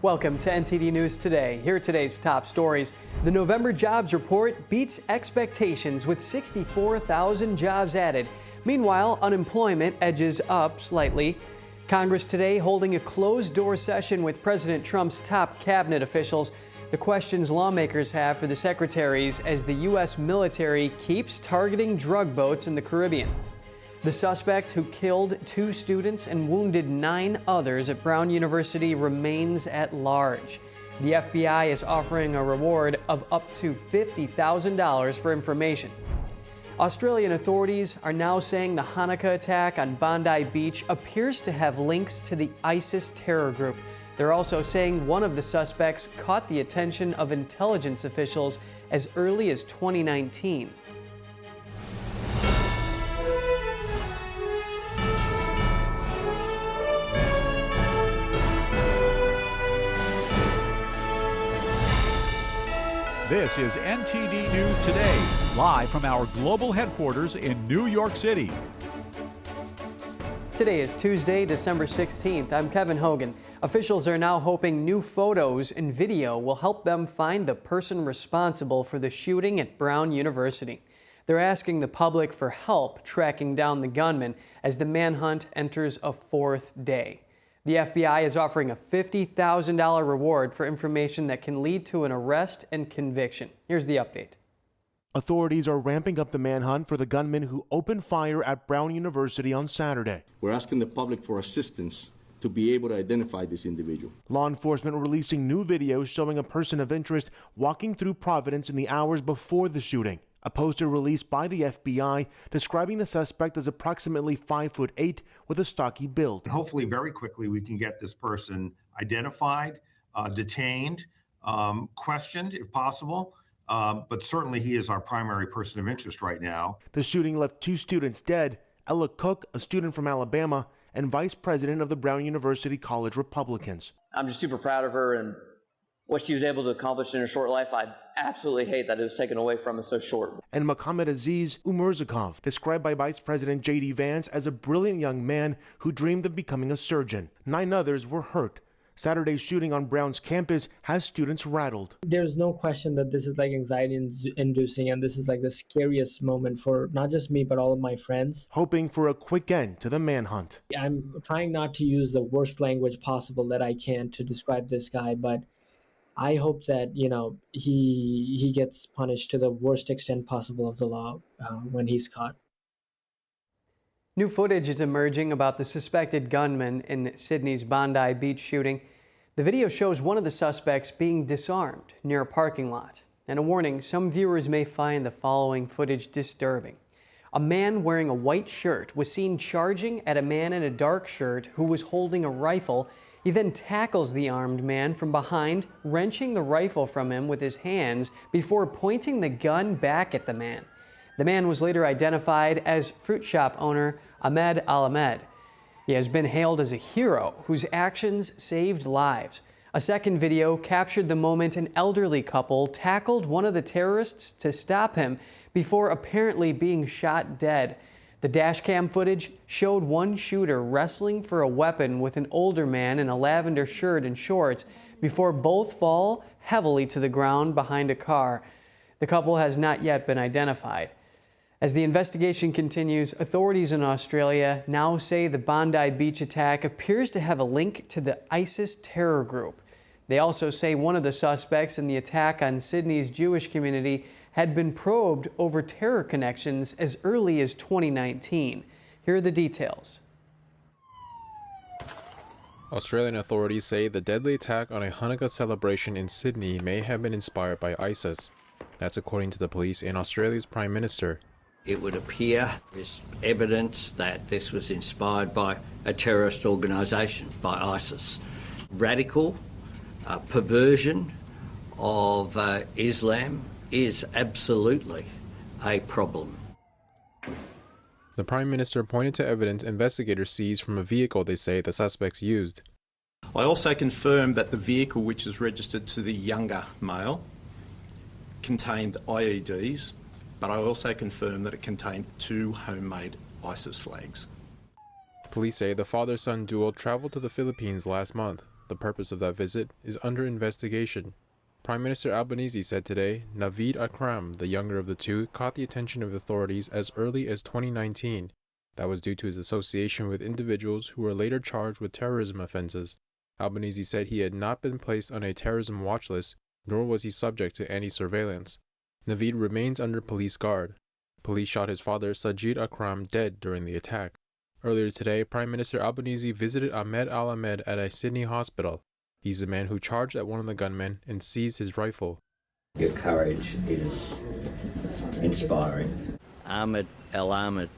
Welcome to NTD News Today. Here are today's top stories. The November jobs report beats expectations with 64,000 jobs added. Meanwhile, unemployment edges up slightly. Congress today holding a closed-door session with President Trump's top cabinet officials. The questions lawmakers have for the secretaries as the U.S. military keeps targeting drug boats in the Caribbean. The suspect who killed 2 students and wounded 9 others at Brown University remains at large. The FBI is offering a reward of up to $50,000 for information. Australian authorities are now saying the Hanukkah attack on Bondi Beach appears to have links to the ISIS terror group. They're also saying one of the suspects caught the attention of intelligence officials as early as 2019. This is NTD News Today, live from our global headquarters in New York City. Today is Tuesday, December 16th. I'm Kevin Hogan. Officials are now hoping new photos and video will help them find the person responsible for the shooting at Brown University. They're asking the public for help tracking down the gunman as the manhunt enters a 4th day. The FBI is offering a $50,000 reward for information that can lead to an arrest and conviction. Here's the update. Authorities are ramping up the manhunt for the gunman who opened fire at Brown University on Saturday. We're asking the public for assistance to be able to identify this individual. Law enforcement releasing new videos showing a person of interest walking through Providence in the hours before the shooting. A poster released by the FBI describing the suspect as approximately 5'8" with a stocky build. Hopefully very quickly we can get this person identified, detained, questioned if possible, but certainly he is our primary person of interest right now. The shooting left 2 students dead, Ella Cook, a student from Alabama, and vice president of the Brown University College Republicans. I'm just super proud of her and what she was able to accomplish in her short life. I absolutely hate that it was taken away from us so short. And Mohammed Aziz Umerzakov, described by Vice President J.D. Vance as a brilliant young man who dreamed of becoming a surgeon. 9 others were hurt. Saturday's shooting on Brown's campus has students rattled. There's no question that this is like anxiety-inducing, and this is like the scariest moment for not just me, but all of my friends. Hoping for a quick end to the manhunt. I'm trying not to use the worst language possible that I can to describe this guy, but I hope that, he gets punished to the worst extent possible of the law when he's caught. New footage is emerging about the suspected gunman in Sydney's Bondi Beach shooting. The video shows one of the suspects being disarmed near a parking lot. And a warning, some viewers may find the following footage disturbing. A man wearing a white shirt was seen charging at a man in a dark shirt who was holding a rifle. He then tackles the armed man from behind, wrenching the rifle from him with his hands before pointing the gun back at the man. The man was later identified as fruit shop owner Ahmed Al-Ahmed. He has been hailed as a hero whose actions saved lives. A second video captured the moment an elderly couple tackled one of the terrorists to stop him before apparently being shot dead. The dashcam footage showed one shooter wrestling for a weapon with an older man in a lavender shirt and shorts before both fall heavily to the ground behind a car. The couple has not yet been identified. As the investigation continues, authorities in Australia now say the Bondi Beach attack appears to have a link to the ISIS terror group. They also say one of the suspects in the attack on Sydney's Jewish community had been probed over terror connections as early as 2019. Here are the details. Australian authorities say the deadly attack on a Hanukkah celebration in Sydney may have been inspired by ISIS. That's according to the police and Australia's Prime Minister. It would appear there's evidence that this was inspired by a terrorist organisation, by ISIS. Radical perversion of Islam is absolutely a problem. The Prime Minister pointed to evidence investigators seized from a vehicle they say the suspects used. I also confirmed that the vehicle, which is registered to the younger male, contained IEDs, but I also confirmed that it contained 2 homemade ISIS flags. Police say the father-son duo traveled to the Philippines last month. The purpose of that visit is under investigation. Prime Minister Albanese said today Navid Akram, the younger of the two, caught the attention of authorities as early as 2019. That was due to his association with individuals who were later charged with terrorism offenses. Albanese said he had not been placed on a terrorism watch list, nor was he subject to any surveillance. Navid remains under police guard. Police shot his father Sajid Akram dead during the attack. Earlier today, Prime Minister Albanese visited Ahmed Al-Ahmed at a Sydney hospital. He's the man who charged at one of the gunmen and seized his rifle. Your courage is inspiring. Ahmed Al-Ahmed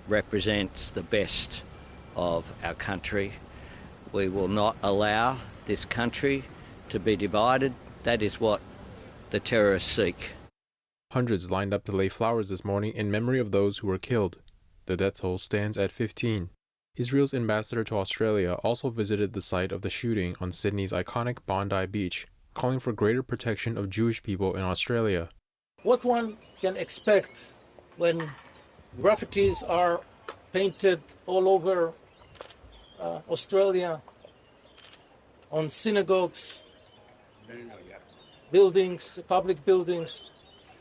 represents the best of our country. We will not allow this country to be divided. That is what the terrorists seek. Hundreds lined up to lay flowers this morning in memory of those who were killed. The death toll stands at 15. Israel's ambassador to Australia also visited the site of the shooting on Sydney's iconic Bondi Beach, calling for greater protection of Jewish people in Australia. What one can expect when graffitis are painted all over Australia, on synagogues, buildings, public buildings,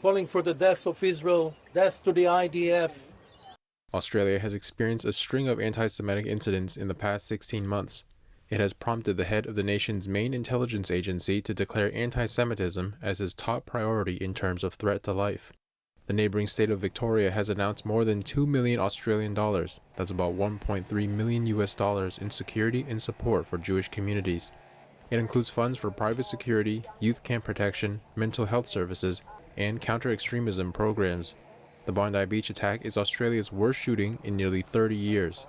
calling for the death of Israel, death to the IDF. Australia has experienced a string of anti-Semitic incidents in the past 16 months. It has prompted the head of the nation's main intelligence agency to declare anti-Semitism as his top priority in terms of threat to life. The neighboring state of Victoria has announced more than 2 million Australian dollars, that's about 1.3 million US dollars, in security and support for Jewish communities. It includes funds for private security, youth camp protection, mental health services, and counter-extremism programs. The Bondi Beach attack is Australia's worst shooting in nearly 30 years.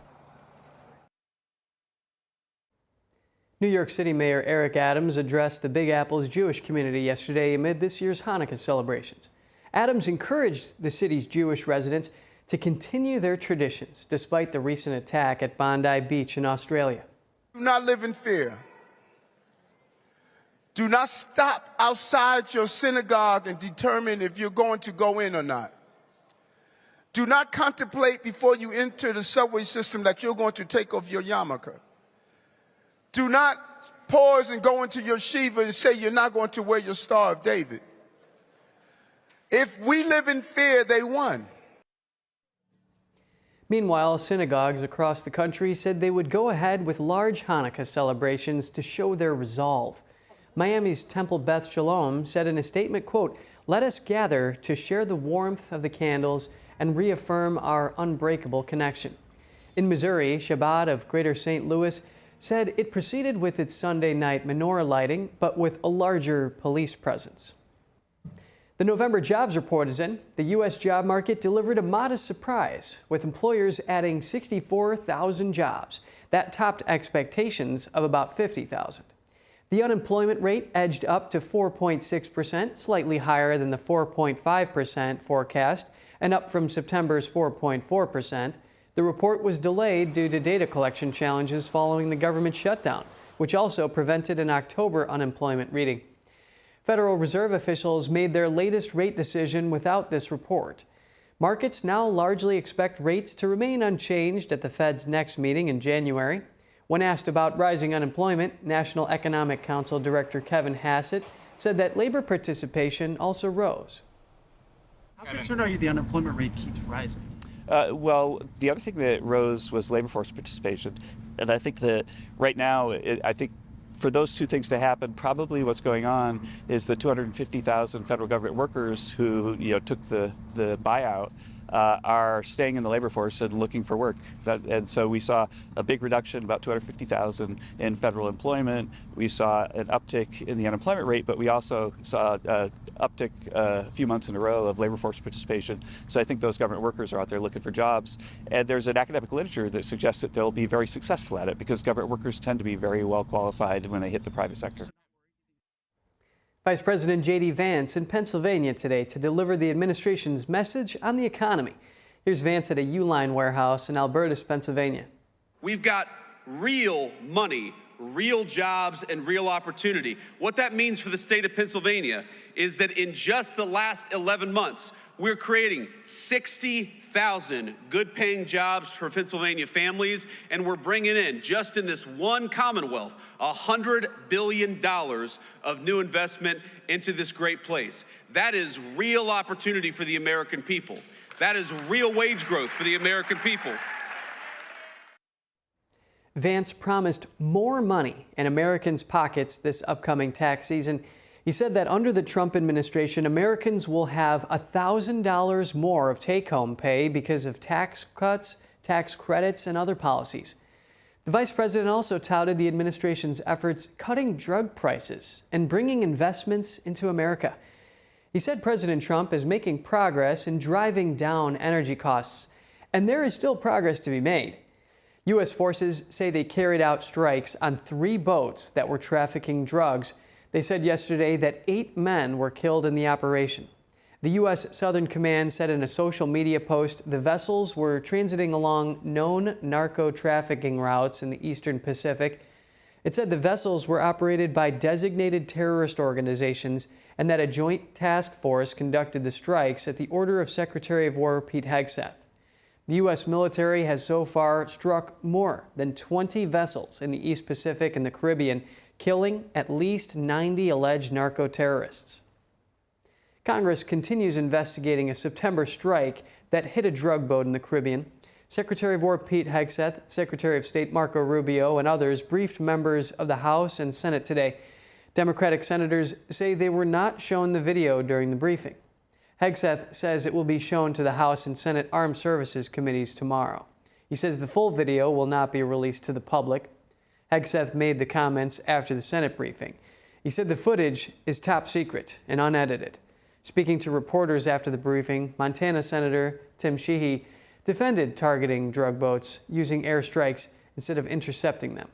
New York City Mayor Eric Adams addressed the Big Apple's Jewish community yesterday amid this year's Hanukkah celebrations. Adams encouraged the city's Jewish residents to continue their traditions despite the recent attack at Bondi Beach in Australia. Do not live in fear. Do not stop outside your synagogue and determine if you're going to go in or not. Do not contemplate before you enter the subway system that you're going to take off your yarmulke. Do not pause and go into your shiva and say you're not going to wear your Star of David. If we live in fear, they won. Meanwhile, synagogues across the country said they would go ahead with large Hanukkah celebrations to show their resolve. Miami's Temple Beth Shalom said in a statement, quote, "Let us gather to share the warmth of the candles and reaffirm our unbreakable connection." In Missouri, Shabbat of Greater St. Louis said it proceeded with its Sunday night menorah lighting, but with a larger police presence. The November jobs report is in. The U.S. job market delivered a modest surprise, with employers adding 64,000 jobs. That topped expectations of about 50,000. The unemployment rate edged up to 4.6%, slightly higher than the 4.5% forecast, and up from September's 4.4%. The report was delayed due to data collection challenges following the government shutdown, which also prevented an October unemployment reading. Federal Reserve officials made their latest rate decision without this report. Markets now largely expect rates to remain unchanged at the Fed's next meeting in January. When asked about rising unemployment, National Economic Council Director Kevin Hassett said that labor participation also rose. How concerned are you the unemployment rate keeps rising? Well, the other thing that rose was labor force participation. And I think that right now, I think for those two things to happen, probably what's going on is the 250,000 federal government workers who took the buyout are staying in the labor force and looking for work. And so we saw a big reduction, about 250,000 in federal employment. We saw an uptick in the unemployment rate, but we also saw an uptick a few months in a row of labor force participation. So I think those government workers are out there looking for jobs. And there's an academic literature that suggests that they'll be very successful at it because government workers tend to be very well qualified when they hit the private sector. Vice President J.D. Vance in Pennsylvania today to deliver the administration's message on the economy. Here's Vance at a Uline warehouse in Albertus, Pennsylvania. We've got real money, real jobs, and real opportunity. What that means for the state of Pennsylvania is that in just the last 11 months, we're creating 60,000 good-paying jobs for Pennsylvania families, and we're bringing in, just in this one Commonwealth, $100 billion of new investment into this great place. That is real opportunity for the American people. That is real wage growth for the American people. Vance promised more money in Americans' pockets this upcoming tax season. He said that under the Trump administration, Americans will have $1,000 more of take-home pay because of tax cuts, tax credits, and other policies. The vice president also touted the administration's efforts cutting drug prices and bringing investments into America. He said President Trump is making progress in driving down energy costs, and there is still progress to be made. U.S. forces say they carried out strikes on 3 boats that were trafficking drugs. They said yesterday that 8 men were killed in the operation. The U.S. Southern Command said in a social media post the vessels were transiting along known narco-trafficking routes in the Eastern Pacific. It said the vessels were operated by designated terrorist organizations and that a joint task force conducted the strikes at the order of Secretary of War Pete Hegseth. The U.S. military has so far struck more than 20 vessels in the East Pacific and the Caribbean, killing at least 90 alleged narco-terrorists. Congress continues investigating a September strike that hit a drug boat in the Caribbean. Secretary of War Pete Hegseth, Secretary of State Marco Rubio, and others briefed members of the House and Senate today. Democratic senators say they were not shown the video during the briefing. Hegseth says it will be shown to the House and Senate Armed Services Committees tomorrow. He says the full video will not be released to the public. Hegseth made the comments after the Senate briefing. He said the footage is top secret and unedited. Speaking to reporters after the briefing, Montana Senator Tim Sheehy defended targeting drug boats using airstrikes instead of intercepting them.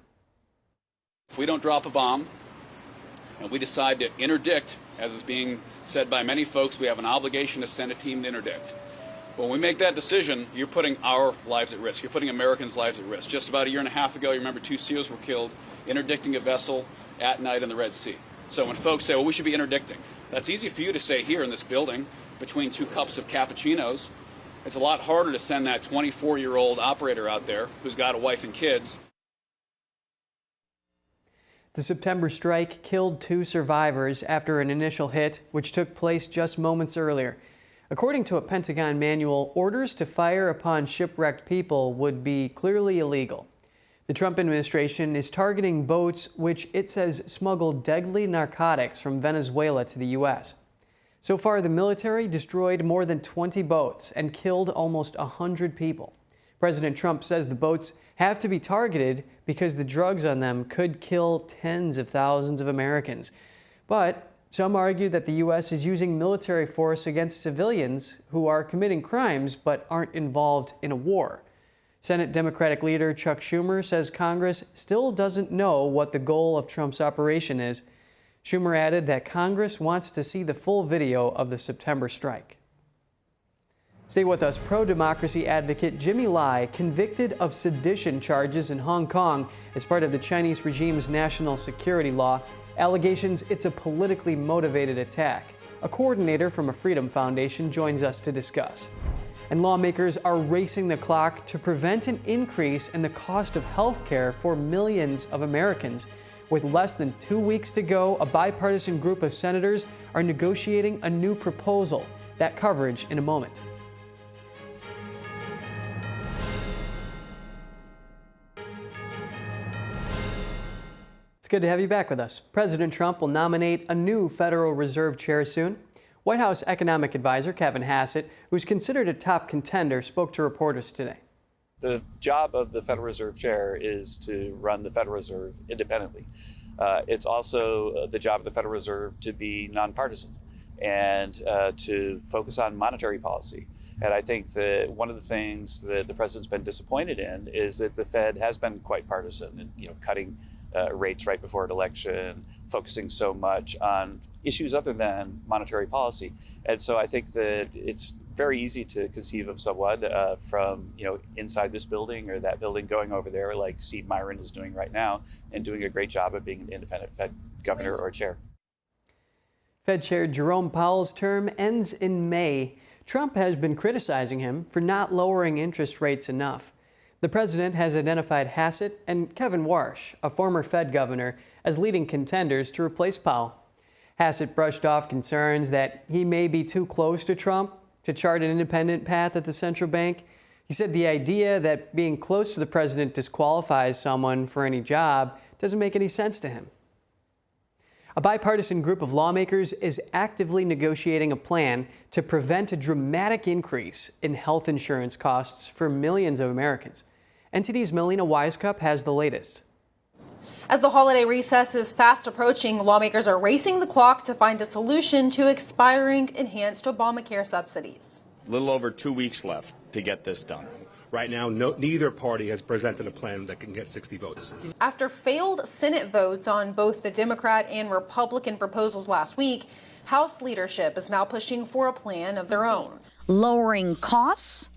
If we don't drop a bomb and we decide to interdict, as is being said by many folks, we have an obligation to send a team to interdict. When we make that decision, you're putting our lives at risk. You're putting Americans' lives at risk. Just about a year and a half ago, you remember 2 SEALs were killed interdicting a vessel at night in the Red Sea. So when folks say, well, we should be interdicting, that's easy for you to say here in this building between 2 cups of cappuccinos. It's a lot harder to send that 24-year-old operator out there who's got a wife and kids. The September strike killed 2 survivors after an initial hit, which took place just moments earlier. According to a Pentagon manual, orders to fire upon shipwrecked people would be clearly illegal. The Trump administration is targeting boats which it says smuggled deadly narcotics from Venezuela to the U.S. So far, the military destroyed more than 20 boats and killed almost 100 people. President Trump says the boats have to be targeted because the drugs on them could kill tens of thousands of Americans. But some argue that the U.S. is using military force against civilians who are committing crimes but aren't involved in a war. Senate Democratic leader Chuck Schumer says Congress still doesn't know what the goal of Trump's operation is. Schumer added that Congress wants to see the full video of the September strike. Stay with us. Pro-democracy advocate Jimmy Lai convicted of sedition charges in Hong Kong as part of the Chinese regime's national security law. Allegations it's a politically motivated attack. A coordinator from a Freedom Foundation joins us to discuss. And lawmakers are racing the clock to prevent an increase in the cost of health care for millions of Americans. With less than 2 weeks to go, a bipartisan group of senators are negotiating a new proposal. That coverage in a moment. It's good to have you back with us. President Trump will nominate a new Federal Reserve Chair soon. White House economic advisor Kevin Hassett, who's considered a top contender, spoke to reporters today. The job of the Federal Reserve Chair is to run the Federal Reserve independently. It's also the job of the Federal Reserve to be nonpartisan and to focus on monetary policy. And I think that one of the things that the president's been disappointed in is that the Fed has been quite partisan and cutting rates right before an election, focusing so much on issues other than monetary policy. And so I think that it's very easy to conceive of someone from inside this building or that building going over there, like Steve Myron is doing right now, and doing a great job of being an independent Fed governor or chair. Fed Chair Jerome Powell's term ends in May. Trump has been criticizing him for not lowering interest rates enough. The president has identified Hassett and Kevin Warsh, a former Fed governor, as leading contenders to replace Powell. Hassett brushed off concerns that he may be too close to Trump to chart an independent path at the central bank. He said the idea that being close to the president disqualifies someone for any job doesn't make any sense to him. A bipartisan group of lawmakers is actively negotiating a plan to prevent a dramatic increase in health insurance costs for millions of Americans. NTD's Melina Wisecup has the latest. As the holiday recess is fast approaching, lawmakers are racing the clock to find a solution to expiring enhanced Obamacare subsidies. A little over 2 weeks left to get this done. Right now, neither party has presented a plan that can get 60 votes. After failed Senate votes on both the Democrat and Republican proposals last week, House leadership is now pushing for a plan of their own. Lowering costs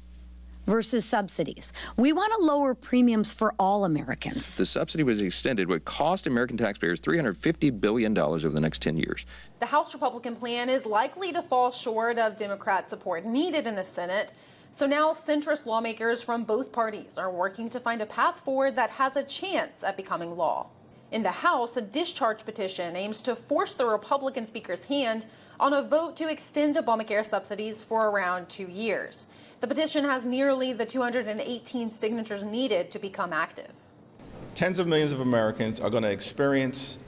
versus subsidies. We want to lower premiums for all Americans. The subsidy was extended would cost American taxpayers $350 billion over the next 10 years. The House Republican plan is likely to fall short of Democrat support needed in the Senate. So now centrist lawmakers from both parties are working to find a path forward that has a chance at becoming law. In the House, a discharge petition aims to force the Republican speaker's hand on a vote to extend Obamacare subsidies for around 2 years. The petition has nearly the 218 signatures needed to become active. Tens of millions of Americans are going to experience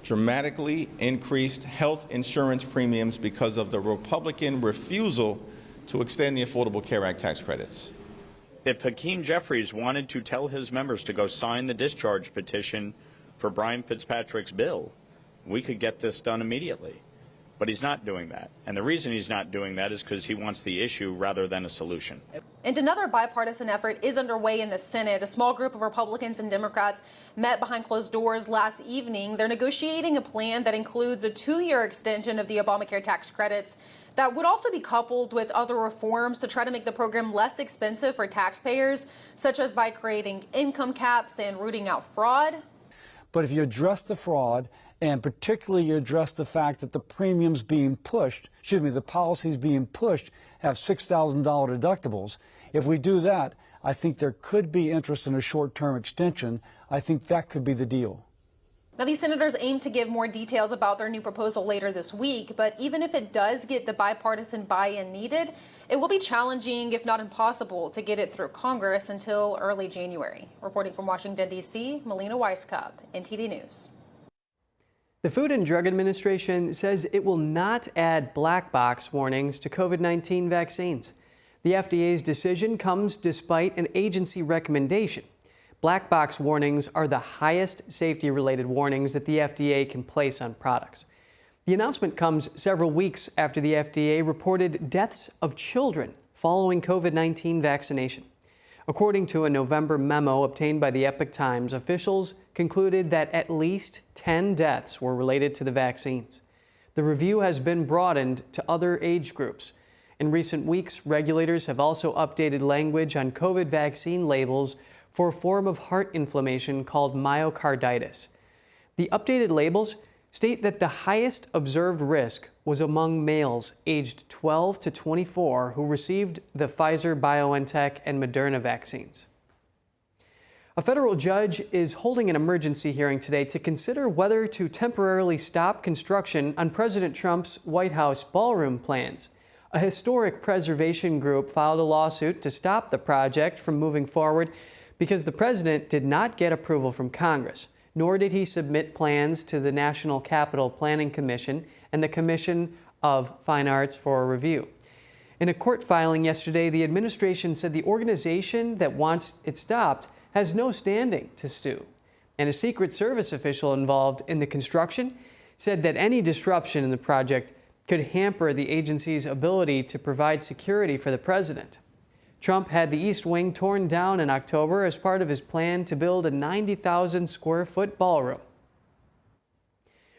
dramatically increased health insurance premiums because of the Republican refusal to extend the Affordable Care Act tax credits. If Hakeem Jeffries wanted to tell his members to go sign the discharge petition for Brian Fitzpatrick's bill, we could get this done immediately. But he's not doing that. And the reason he's not doing that is because he wants the issue rather than a solution. And another bipartisan effort is underway in the Senate. A small group of Republicans and Democrats met behind closed doors last evening. They're negotiating a plan that includes a 2-year extension of the Obamacare tax credits that would also be coupled with other reforms to try to make the program less expensive for taxpayers, such as by creating income caps and rooting out fraud. But if you address the fraud, and particularly you address the fact that the premiums being pushed, the policies being pushed have $6,000 deductibles. If we do that, I think there could be interest in a short-term extension. I think that could be the deal. Now, these senators aim to give more details about their new proposal later this week, but even if it does get the bipartisan buy-in needed, it will be challenging, if not impossible, to get it through Congress until early January. Reporting from Washington, D.C., Melina Wisecup, NTD News. The Food and Drug Administration says it will not add black box warnings to COVID-19 vaccines. The FDA's decision comes despite an agency recommendation. Black box warnings are the highest safety-related warnings that the FDA can place on products. The announcement comes several weeks after the FDA reported deaths of children following COVID-19 vaccination. According to a November memo obtained by the Epoch Times, officials concluded that at least 10 deaths were related to the vaccines. The review has been broadened to other age groups. In recent weeks, regulators have also updated language on COVID vaccine labels for a form of heart inflammation called myocarditis. The updated labels state that the highest observed risk was among males aged 12 to 24 who received the Pfizer, BioNTech, and Moderna vaccines. A federal judge is holding an emergency hearing today to consider whether to temporarily stop construction on President Trump's White House ballroom plans. A historic preservation group filed a lawsuit to stop the project from moving forward because the president did not get approval from Congress, nor did he submit plans to the National Capital Planning Commission and the Commission of Fine Arts for review. In a court filing yesterday, the administration said the organization that wants it stopped has no standing to sue. And a Secret Service official involved in the construction said that any disruption in the project could hamper the agency's ability to provide security for the president. Trump had the East Wing torn down in October as part of his plan to build a 90,000 square foot ballroom.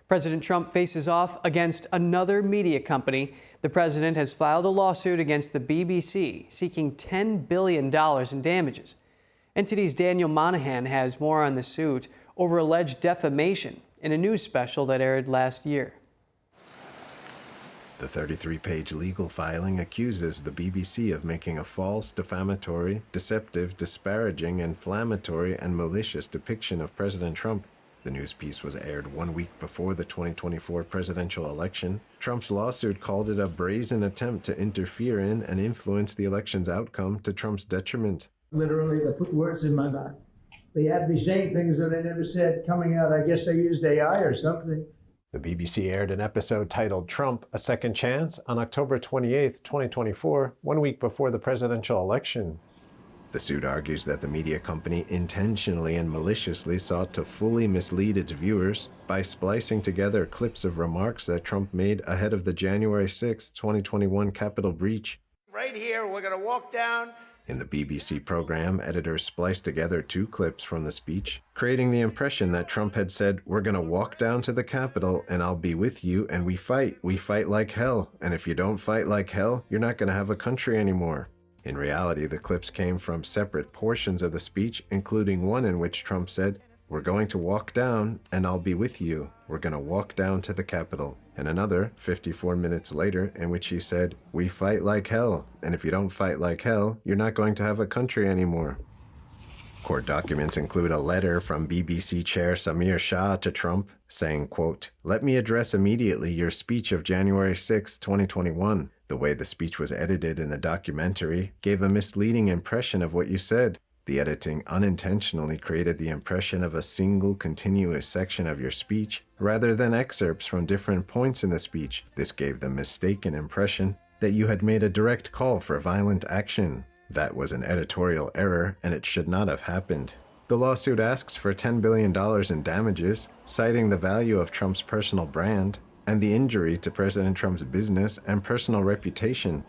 President Trump faces off against another media company. The president has filed a lawsuit against the BBC, seeking $10 billion in damages. NTD's Daniel Monahan has more on the suit over alleged defamation in a news special that aired last year. The 33-page legal filing accuses the BBC of making a false, defamatory, deceptive, disparaging, inflammatory, and malicious depiction of President Trump. The news piece was aired 1 week before the 2024 presidential election. Trump's lawsuit called it a brazen attempt to interfere in and influence the election's outcome to Trump's detriment. Literally, they put words in my mouth. They had me saying things that I never said coming out. I guess they used AI or something. The BBC aired an episode titled Trump, A Second Chance on October 28, 2024, 1 week before the presidential election. The suit argues that the media company intentionally and maliciously sought to fully mislead its viewers by splicing together clips of remarks that Trump made ahead of the January 6, 2021 Capitol breach. Right here, we're going to walk down. In the BBC program, editors spliced together 2 clips from the speech, creating the impression that Trump had said, "We're going to walk down to the Capitol and I'll be with you and we fight like hell. And if you don't fight like hell, you're not going to have a country anymore." In reality, the clips came from separate portions of the speech, including one in which Trump said, "We're going to walk down and I'll be with you. We're going to walk down to the Capitol." And another, 54 minutes later, in which he said, "We fight like hell, and if you don't fight like hell, you're not going to have a country anymore." Court documents include a letter from BBC Chair Samir Shah to Trump saying, quote, "Let me address immediately your speech of January 6, 2021. The way the speech was edited in the documentary gave a misleading impression of what you said. The editing unintentionally created the impression of a single continuous section of your speech rather than excerpts from different points in the speech. This gave the mistaken impression that you had made a direct call for violent action. That was an editorial error and it should not have happened." The lawsuit asks for $10 billion in damages, citing the value of Trump's personal brand and the injury to President Trump's business and personal reputation.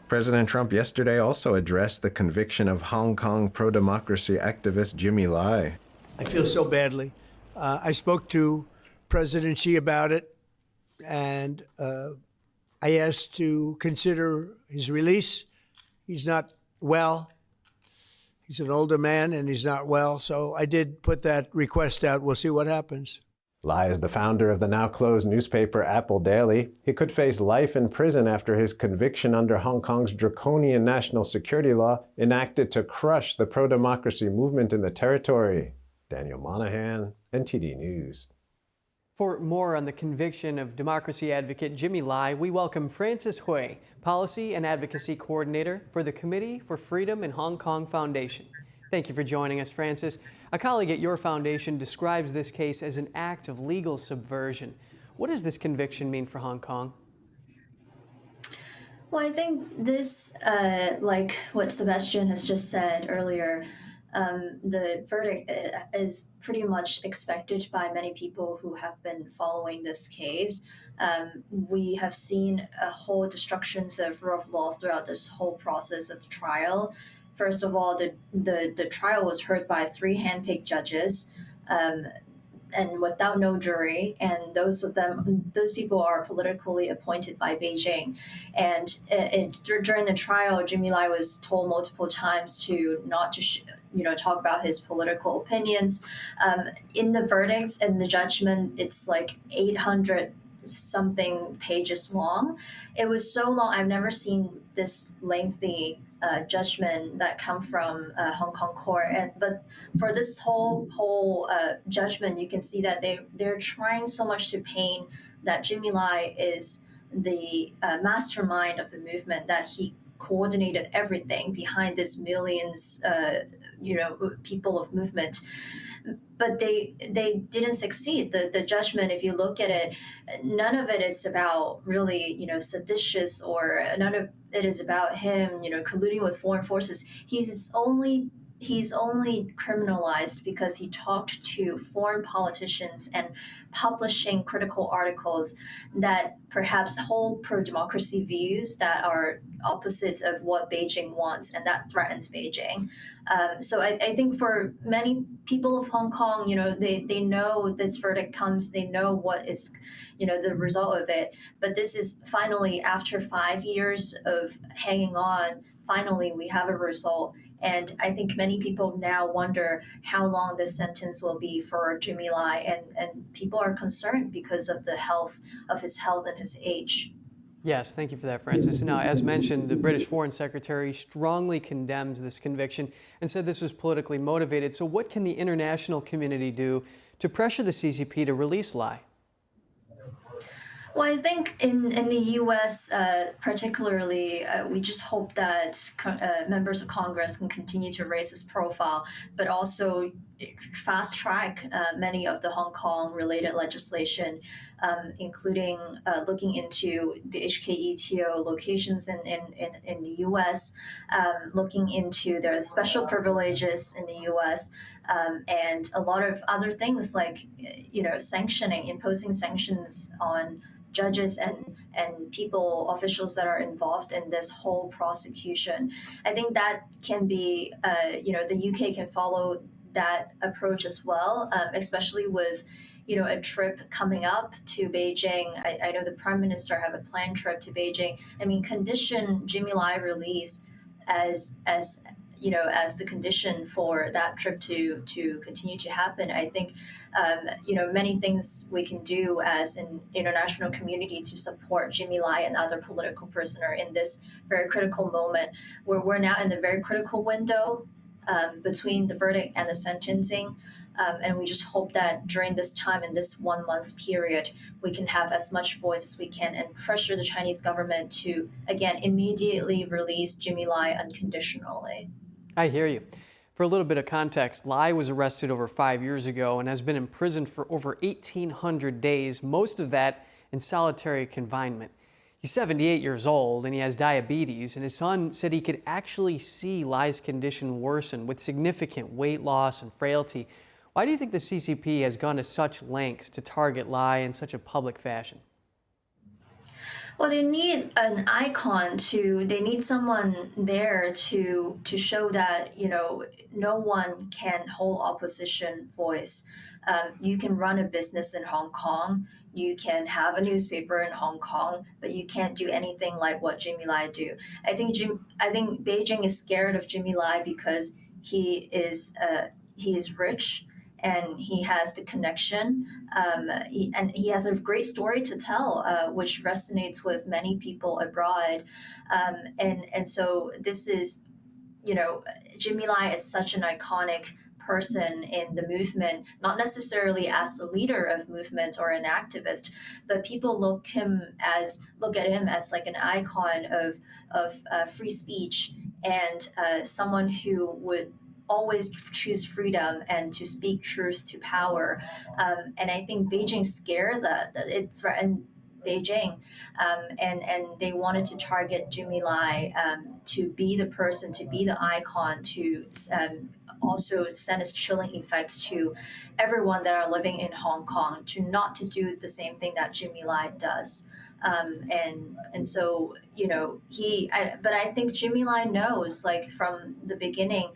President Trump yesterday also addressed the conviction of Hong Kong pro-democracy activist Jimmy Lai. I feel so badly. I spoke to President Xi about it, and I asked to consider his release. He's not well. He's an older man, and he's not well, so I did put that request out. We'll see what happens. Lai is the founder of the now-closed newspaper Apple Daily. He could face life in prison after his conviction under Hong Kong's draconian national security law enacted to crush the pro-democracy movement in the territory. Daniel Monahan, NTD News. For more on the conviction of democracy advocate Jimmy Lai, we welcome Francis Hui, Policy and Advocacy Coordinator for the Committee for Freedom in Hong Kong Foundation. Thank you for joining us, Francis. A colleague at your foundation describes this case as an act of legal subversion. What does this conviction mean for Hong Kong? Well, I think this, like what Sebastian has just said earlier, the verdict is pretty much expected by many people who have been following this case. We have seen a whole destructions of rule of law throughout this whole process of the trial. First of all, the trial was heard by 3 handpicked judges, and without no jury, and those people are politically appointed by Beijing. And during the trial, Jimmy Lai was told multiple times to not to talk about his political opinions. In the verdicts and the judgment, it's like 800 something pages long. It was so long. I've never seen this lengthy judgment that come from Hong Kong court. But for this whole judgment, you can see that they're trying so much to paint that Jimmy Lai is the mastermind of the movement, that he coordinated everything behind this millions, people of movement. But they didn't succeed. The judgment, if you look at it, none of it is about really, seditious, or none of it is about him, colluding with foreign forces. He's only criminalized because he talked to foreign politicians and publishing critical articles that perhaps hold pro-democracy views that are opposites of what Beijing wants, and that threatens Beijing. So I think for many people of Hong Kong, they know this verdict comes, they know what is, the result of it. But this is finally, after 5 years of hanging on, finally we have a result. And I think many people now wonder how long this sentence will be for Jimmy Lai, and people are concerned because of his health and his age. Yes, thank you for that, Francis. Now, as mentioned, the British Foreign Secretary strongly condemns this conviction and said this was politically motivated. So what can the international community do to pressure the CCP to release Lai? Well, I think in the U.S. Particularly, we just hope that members of Congress can continue to raise his profile, but also fast track many of the Hong Kong related legislation, including looking into the HKETO locations in the U.S., looking into their special privileges in the U.S., and a lot of other things like, imposing sanctions on judges and people, officials that are involved in this whole prosecution. I think that can be, the UK can follow that approach as well, especially with, a trip coming up to Beijing. I know the Prime Minister have a planned trip to Beijing. I mean, condition Jimmy Lai release as the condition for that trip to continue to happen. I think, many things we can do as an international community to support Jimmy Lai and other political prisoners in this very critical moment, where we're now in the very critical window between the verdict and the sentencing. And we just hope that during this time, in this 1 month period, we can have as much voice as we can and pressure the Chinese government to, again, immediately release Jimmy Lai unconditionally. I hear you. For a little bit of context, Lai was arrested over 5 years ago and has been imprisoned for over 1,800 days, most of that in solitary confinement. He's 78 years old and he has diabetes, and his son said he could actually see Lai's condition worsen with significant weight loss and frailty. Why do you think the CCP has gone to such lengths to target Lai in such a public fashion? Well, they need an icon they need someone there to show that, no one can hold opposition voice. You can run a business in Hong Kong, you can have a newspaper in Hong Kong, but you can't do anything like what Jimmy Lai do. I think Beijing is scared of Jimmy Lai because he is rich and he has the connection, and he has a great story to tell, which resonates with many people abroad. And so this is, Jimmy Lai is such an iconic person in the movement, not necessarily as the leader of movement or an activist, but people look at him as like an icon of free speech and someone who would always choose freedom and to speak truth to power. And I think Beijing's scared that it threatened Beijing, and they wanted to target Jimmy Lai to be the person, to be the icon, to also send its chilling effects to everyone that are living in Hong Kong, not to do the same thing that Jimmy Lai does. And so, but I think Jimmy Lai knows, like from the beginning,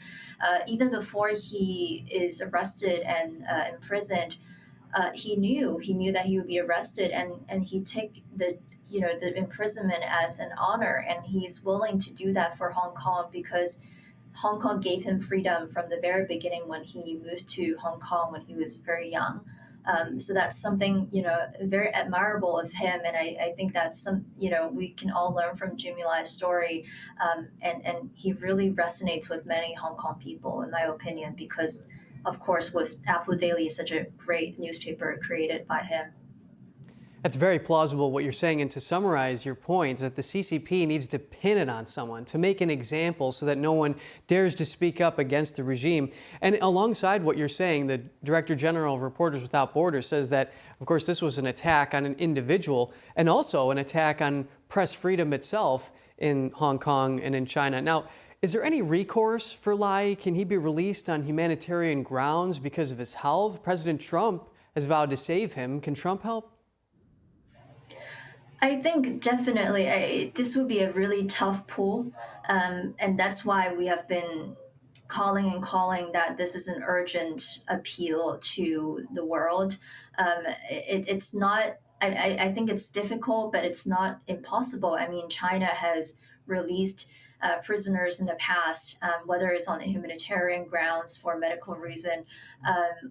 even before he is arrested and imprisoned, he knew that he would be arrested, and he took the imprisonment as an honor, and he's willing to do that for Hong Kong because Hong Kong gave him freedom from the very beginning when he moved to Hong Kong when he was very young. So that's something, very admirable of him. And I think that's we can all learn from Jimmy Lai's story. And he really resonates with many Hong Kong people, in my opinion, because, of course, with Apple Daily, such a great newspaper created by him. That's very plausible what you're saying, and to summarize your point, that the CCP needs to pin it on someone, to make an example so that no one dares to speak up against the regime. And alongside what you're saying, the Director General of Reporters Without Borders says that, of course, this was an attack on an individual and also an attack on press freedom itself in Hong Kong and in China. Now, is there any recourse for Lai? Can he be released on humanitarian grounds because of his health? President Trump has vowed to save him. Can Trump help? I think definitely this would be a really tough pull, and that's why we have been calling that this is an urgent appeal to the world. It's not. I think it's difficult, but it's not impossible. I mean, China has released prisoners in the past, whether it's on humanitarian grounds, for medical reason,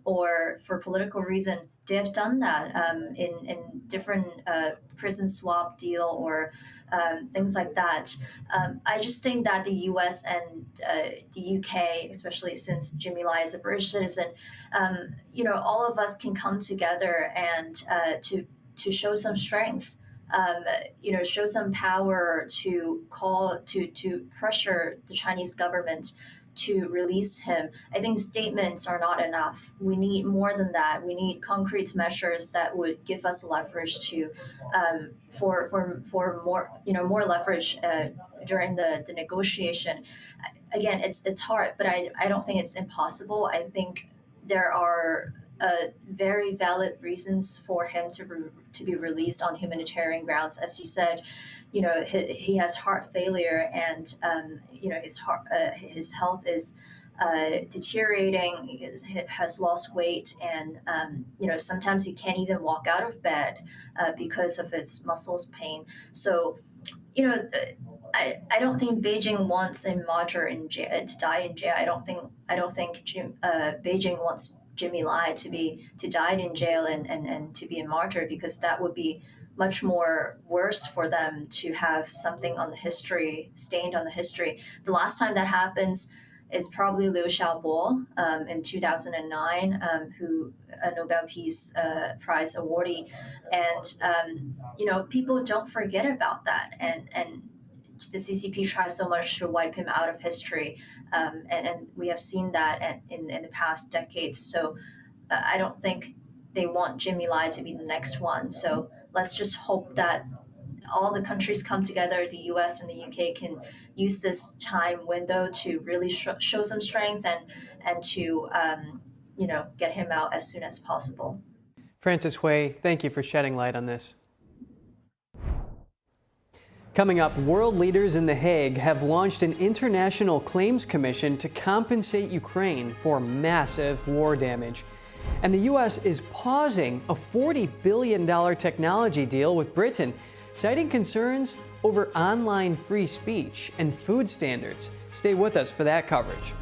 or for political reason. They have done that in different prison swap deal or things like that. I just think that the U.S. and the UK, especially since Jimmy Lai is a British citizen, all of us can come together and to show some strength. Show some power to pressure the Chinese government to release him. I think statements are not enough. We need more than that. We need concrete measures that would give us leverage to for more leverage during the negotiation. Again, it's hard, but I don't think it's impossible. I think there are very valid reasons for him to be released on humanitarian grounds. As you said, he has heart failure, and his health is deteriorating. He has lost weight, and sometimes he can't even walk out of bed because of his muscles pain. So, I don't think Beijing wants a martyr in jail to die in jail. I don't think Beijing wants Jimmy Lai to die in jail and to be a martyr, because that would be much more worse for them to have something on the history, stained on the history. The last time that happens is probably Liu Xiaobo in 2009, who a Nobel Peace Prize awardee, and people don't forget about that, and the CCP tries so much to wipe him out of history, and we have seen that in the past decades. So I don't think they want Jimmy Lai to be the next one. So let's just hope that all the countries come together, the US and the UK can use this time window to really show some strength and to get him out as soon as possible. Francis Hui, thank you for shedding light on this. Coming up, world leaders in The Hague have launched an international claims commission to compensate Ukraine for massive war damage. And the U.S. is pausing a $40 billion technology deal with Britain, citing concerns over online free speech and food standards. Stay with us for that coverage.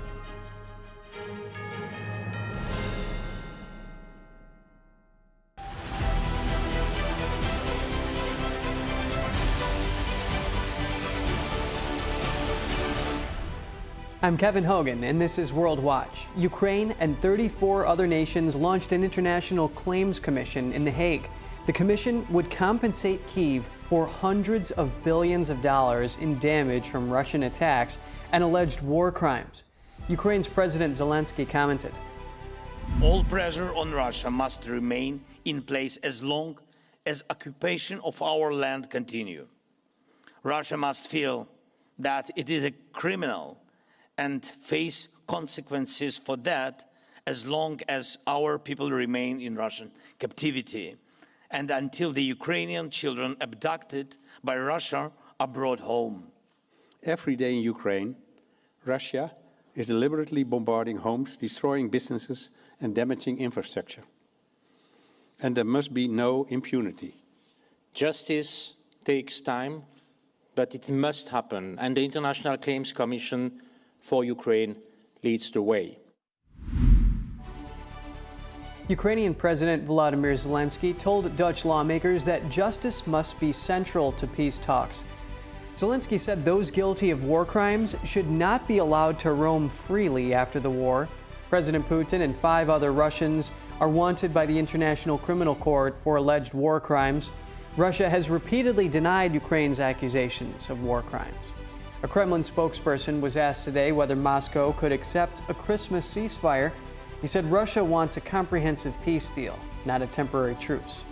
I'm Kevin Hogan, and this is World Watch. Ukraine and 34 other nations launched an international claims commission in The Hague. The commission would compensate Kyiv for hundreds of billions of dollars in damage from Russian attacks and alleged war crimes. Ukraine's President Zelensky commented, "All pressure on Russia must remain in place as long as occupation of our land continue. Russia must feel that it is a criminal and face consequences for that as long as our people remain in Russian captivity and until the Ukrainian children abducted by Russia are brought home." Every day in Ukraine, Russia is deliberately bombarding homes, destroying businesses and damaging infrastructure. And there must be no impunity. Justice takes time, but it must happen, and the International Claims Commission for Ukraine leads the way. Ukrainian President Volodymyr Zelensky told Dutch lawmakers that justice must be central to peace talks. Zelensky said those guilty of war crimes should not be allowed to roam freely after the war. President Putin and 5 other Russians are wanted by the International Criminal Court for alleged war crimes. Russia has repeatedly denied Ukraine's accusations of war crimes. A Kremlin spokesperson was asked today whether Moscow could accept a Christmas ceasefire. He said Russia wants a comprehensive peace deal, not a temporary truce.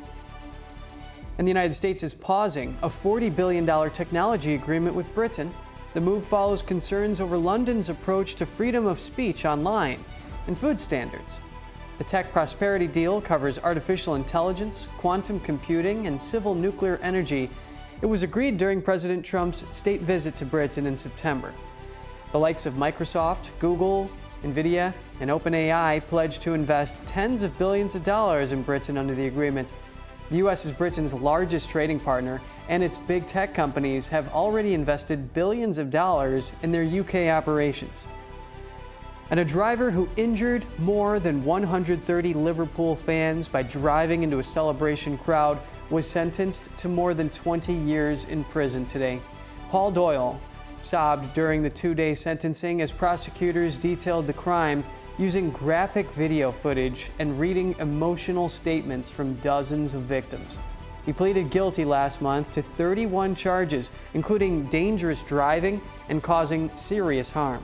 And the United States is pausing a $40 billion technology agreement with Britain. The move follows concerns over London's approach to freedom of speech online and food standards. The tech prosperity deal covers artificial intelligence, quantum computing, and civil nuclear energy. It was agreed during President Trump's state visit to Britain in September. The likes of Microsoft, Google, NVIDIA, and OpenAI pledged to invest tens of billions of dollars in Britain under the agreement. The U.S. is Britain's largest trading partner, and its big tech companies have already invested billions of dollars in their UK operations. And a driver who injured more than 130 Liverpool fans by driving into a celebration crowd was sentenced to more than 20 years in prison today. Paul Doyle sobbed during the two-day sentencing as prosecutors detailed the crime using graphic video footage and reading emotional statements from dozens of victims. He pleaded guilty last month to 31 charges, including dangerous driving and causing serious harm.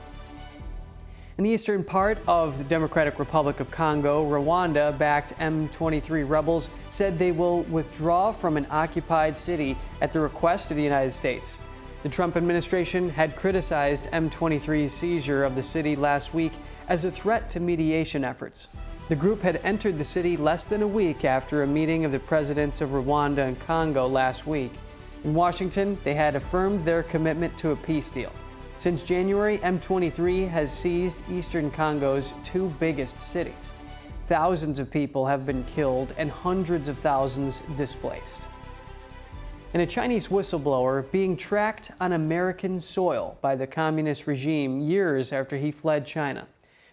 In the eastern part of the Democratic Republic of Congo, Rwanda-backed M23 rebels said they will withdraw from an occupied city at the request of the United States. The Trump administration had criticized M23's seizure of the city last week as a threat to mediation efforts. The group had entered the city less than a week after a meeting of the presidents of Rwanda and Congo last week. In Washington, they had affirmed their commitment to a peace deal. Since January, M23 has seized eastern Congo's two biggest cities. Thousands of people have been killed and hundreds of thousands displaced. And a Chinese whistleblower being tracked on American soil by the communist regime years after he fled China.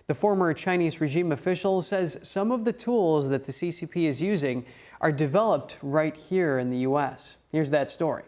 The former Chinese regime official says some of the tools that the CCP is using are developed right here in the U.S. Here's that story.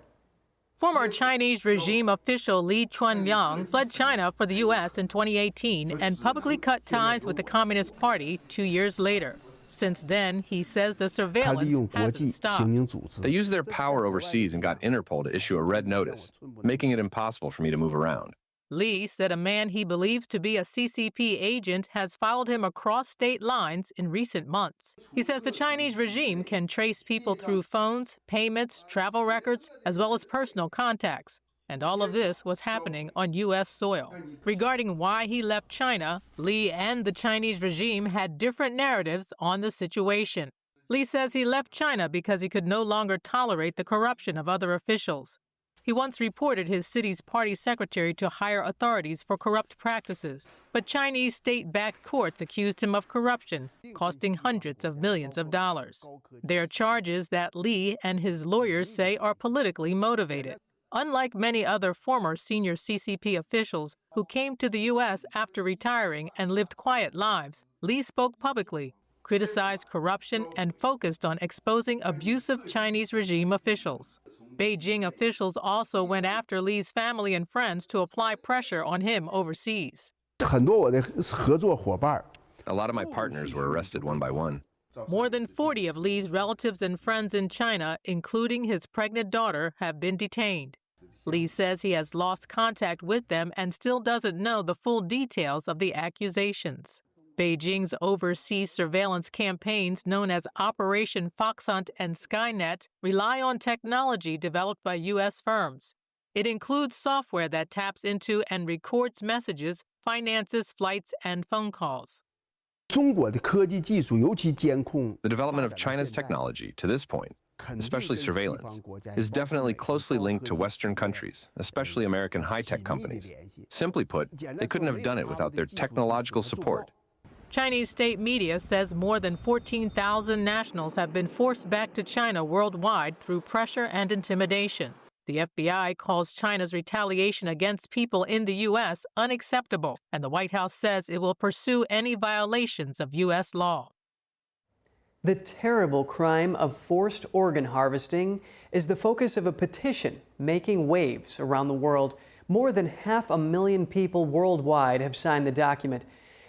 Former Chinese regime official Li Chuanyang fled China for the U.S. in 2018 and publicly cut ties with the Communist Party 2 years later. Since then, he says the surveillance hasn't stopped. They used their power overseas and got Interpol to issue a red notice, making it impossible for me to move around. Li said a man he believes to be a CCP agent has followed him across state lines in recent months. He says the Chinese regime can trace people through phones, payments, travel records, as well as personal contacts. And all of this was happening on U.S. soil. Regarding why he left China, Li and the Chinese regime had different narratives on the situation. Li says he left China because he could no longer tolerate the corruption of other officials. He once reported his city's party secretary to higher authorities for corrupt practices, but Chinese state-backed courts accused him of corruption, costing hundreds of millions of dollars. They are charges that Li and his lawyers say are politically motivated. Unlike many other former senior CCP officials who came to the U.S. after retiring and lived quiet lives, Li spoke publicly, criticized corruption, and focused on exposing abusive Chinese regime officials. Beijing officials also went after Li's family and friends to apply pressure on him overseas. A lot of my partners were arrested one by one. More than 40 of Li's relatives and friends in China, including his pregnant daughter, have been detained. Li says he has lost contact with them and still doesn't know the full details of the accusations. Beijing's overseas surveillance campaigns, known as Operation Foxhunt and Skynet, rely on technology developed by U.S. firms. It includes software that taps into and records messages, finances flights, and phone calls. The development of China's technology to this point, especially surveillance, is definitely closely linked to Western countries, especially American high-tech companies. Simply put, they couldn't have done it without their technological support. Chinese state media says more than 14,000 nationals have been forced back to China worldwide through pressure and intimidation. The FBI calls China's retaliation against people in the U.S. unacceptable, and the White House says it will pursue any violations of U.S. law. The terrible crime of forced organ harvesting is the focus of a petition making waves around the world. More than 500,000 people worldwide have signed the document.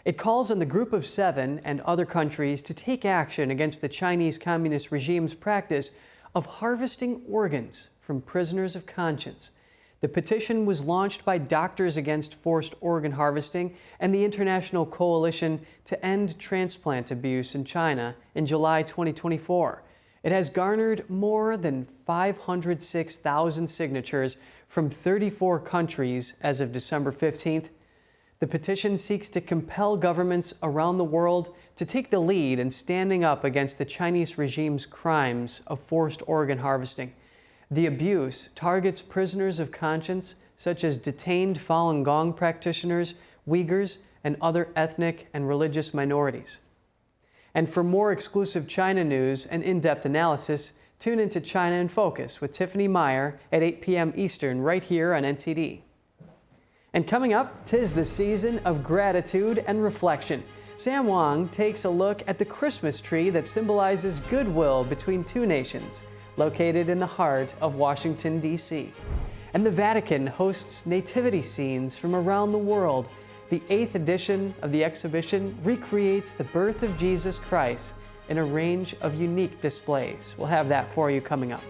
It calls on the Group of Seven and other countries to take action against the Chinese Communist regime's practice of harvesting organs from prisoners of conscience. The petition was launched by Doctors Against Forced Organ Harvesting and the International Coalition to End Transplant Abuse in China in July 2024. It has garnered more than 506,000 signatures from 34 countries as of December 15th. The petition seeks to compel governments around the world to take the lead in standing up against the Chinese regime's crimes of forced organ harvesting. The abuse targets prisoners of conscience, such as detained Falun Gong practitioners, Uyghurs, and other ethnic and religious minorities. And for more exclusive China news and in-depth analysis, Tune into China in Focus with Tiffany Meyer at 8 p.m. Eastern right here on NTD. And coming up, 'tis the season of gratitude and reflection. Sam Wong takes a look at the Christmas tree that symbolizes goodwill between two nations, located in the heart of Washington, D.C. And the Vatican hosts nativity scenes from around the world. The 8th edition of the exhibition recreates the birth of Jesus Christ in a range of unique displays. We'll have that for you coming up.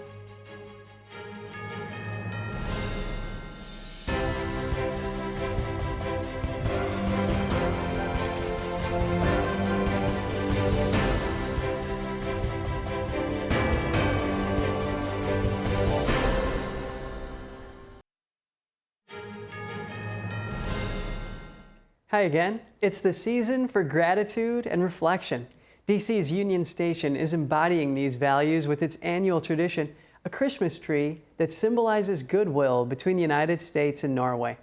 Hi again. It's the season for gratitude and reflection. DC's Union Station is embodying these values with its annual tradition, a Christmas tree that symbolizes goodwill between the United States and Norway.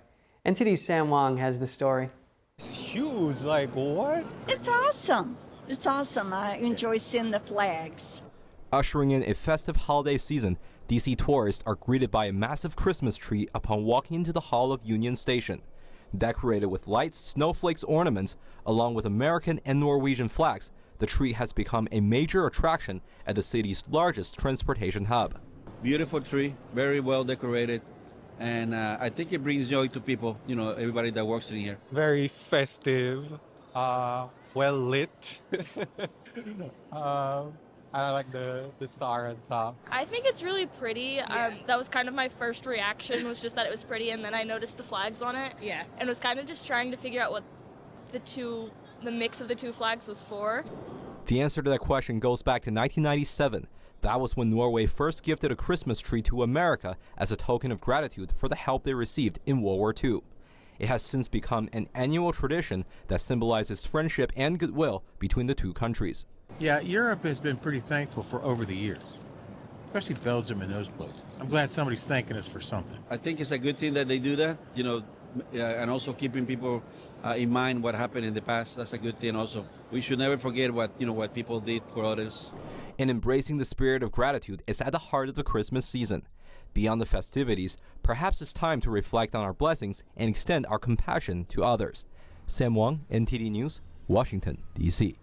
NTD's Sam Wong has the story. It's huge, like what? It's awesome. It's awesome. I enjoy seeing the flags. Ushering in a festive holiday season, DC tourists are greeted by a massive Christmas tree upon walking into the hall of Union Station. Decorated with lights, snowflakes, ornaments, along with American and Norwegian flags, the tree has become a major attraction at the city's largest transportation hub. Beautiful tree, very well decorated, and I think it brings joy to people, everybody that works in here. Very festive, well lit. I like the star on top. I think it's really pretty. That was kind of my first reaction, was just that it was pretty, and then I noticed the flags on it. Yeah. And was kind of just trying to figure out what the mix of the two flags was for. The answer to that question goes back to 1997. That was when Norway first gifted a Christmas tree to America as a token of gratitude for the help they received in World War II. It has since become an annual tradition that symbolizes friendship and goodwill between the two countries. Yeah, Europe has been pretty thankful for over the years, especially Belgium and those places. I'm glad somebody's thanking us for something. I think it's a good thing that they do that, and also keeping people in mind what happened in the past. That's a good thing also. We should never forget what people did for others. And embracing the spirit of gratitude is at the heart of the Christmas season. Beyond the festivities, perhaps it's time to reflect on our blessings and extend our compassion to others. Sam Wong, NTD News, Washington, D.C.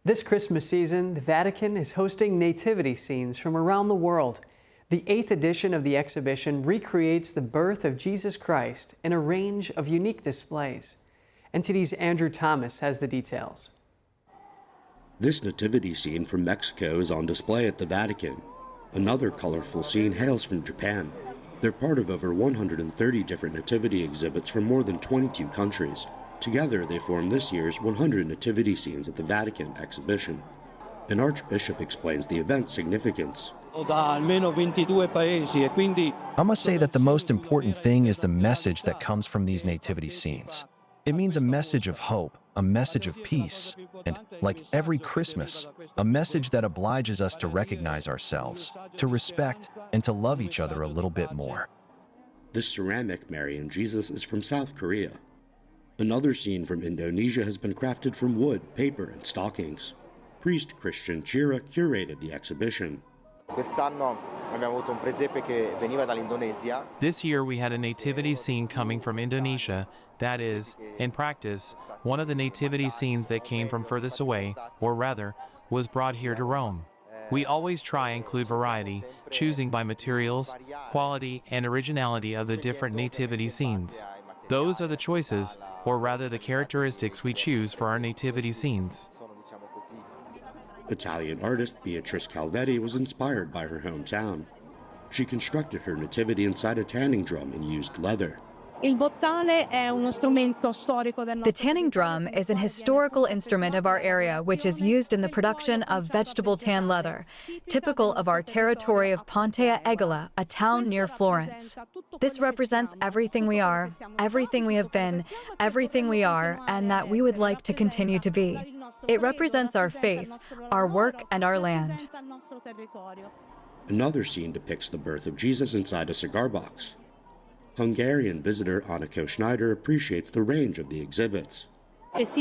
This Christmas season, the Vatican is hosting nativity scenes from around the world. The 8th edition of the exhibition recreates the birth of Jesus Christ in a range of unique displays. NTD's Andrew Thomas has the details. This nativity scene from Mexico is on display at the Vatican. Another colorful scene hails from Japan. They're part of over 130 different nativity exhibits from more than 22 countries. Together, they form this year's 100 nativity scenes at the Vatican exhibition. An archbishop explains the event's significance. I must say that the most important thing is the message that comes from these nativity scenes. It means a message of hope, a message of peace, and, like every Christmas, a message that obliges us to recognize ourselves, to respect, and to love each other a little bit more. This ceramic Mary and Jesus is from South Korea. Another scene from Indonesia has been crafted from wood, paper, and stockings. Priest Christian Chira curated the exhibition. This year we had a nativity scene coming from Indonesia. That is, in practice, one of the nativity scenes that came from furthest away, or rather, was brought here to Rome. We always try and include variety, choosing by materials, quality, and originality of the different nativity scenes. Those are the choices, or rather the characteristics we choose for our nativity scenes. Italian artist Beatrice Calvetti was inspired by her hometown. She constructed her nativity inside a tanning drum and used leather. The tanning drum is an historical instrument of our area which is used in the production of vegetable tan leather, typical of our territory of Pontea Egola, a town near Florence. This represents everything we are, everything we have been, everything we are, and that we would like to continue to be. It represents our faith, our work, and our land. Another scene depicts the birth of Jesus inside a cigar box. Hungarian visitor Anniko Schneider appreciates the range of the exhibits. You can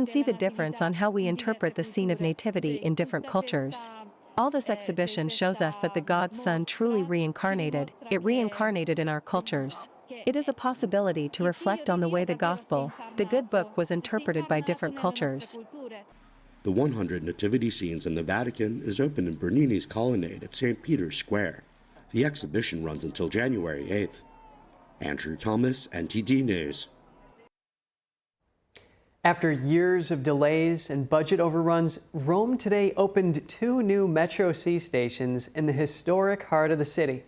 see the difference on how we interpret the scene of Nativity in different cultures. All this exhibition shows us that the God's Son truly reincarnated. It reincarnated in our cultures. It is a possibility to reflect on the way the Gospel, the Good Book, was interpreted by different cultures. The 100 nativity scenes in the Vatican is open in Bernini's colonnade at St. Peter's Square. The exhibition runs until January 8th. Andrew Thomas, NTD News. After years of delays and budget overruns, Rome today opened 2 new Metro C stations in the historic heart of the city.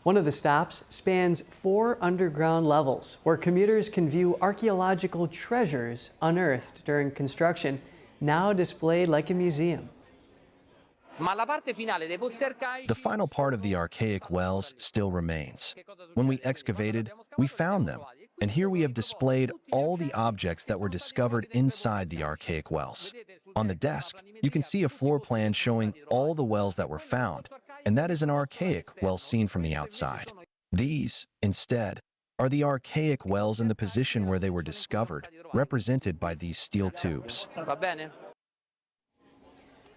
One of the stops spans 4 underground levels where commuters can view archaeological treasures unearthed during construction, now displayed like a museum. The final part of the archaic wells still remains. When we excavated, we found them, and here we have displayed all the objects that were discovered inside the archaic wells. On the desk, you can see a floor plan showing all the wells that were found, and that is an archaic well seen from the outside. These, instead, are the archaic wells in the position where they were discovered, represented by these steel tubes.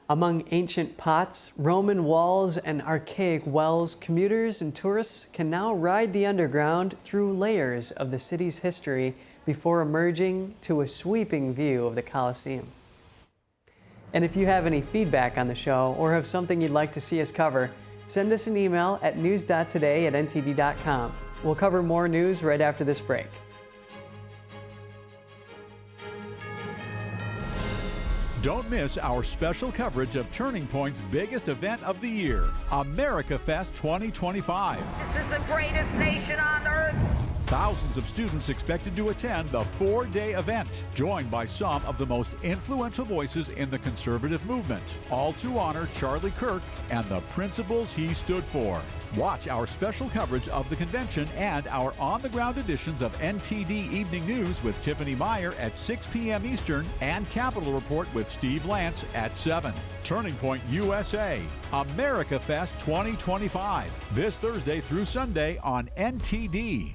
Among ancient pots, Roman walls, and archaic wells, commuters and tourists can now ride the underground through layers of the city's history before emerging to a sweeping view of the Colosseum. And if you have any feedback on the show or have something you'd like to see us cover, send us an email at news.today@ntd.com. We'll cover more news right after this break. Don't miss our special coverage of Turning Point's biggest event of the year, America Fest 2025. This is the greatest nation on earth. Thousands of students expected to attend the 4-day event, joined by some of the most influential voices in the conservative movement, all to honor Charlie Kirk and the principles he stood for. Watch our special coverage of the convention and our on-the-ground editions of NTD Evening News with Tiffany Meyer at 6 p.m. Eastern and Capitol Report with Steve Lance at 7. Turning Point USA, America Fest 2025, this Thursday through Sunday on NTD.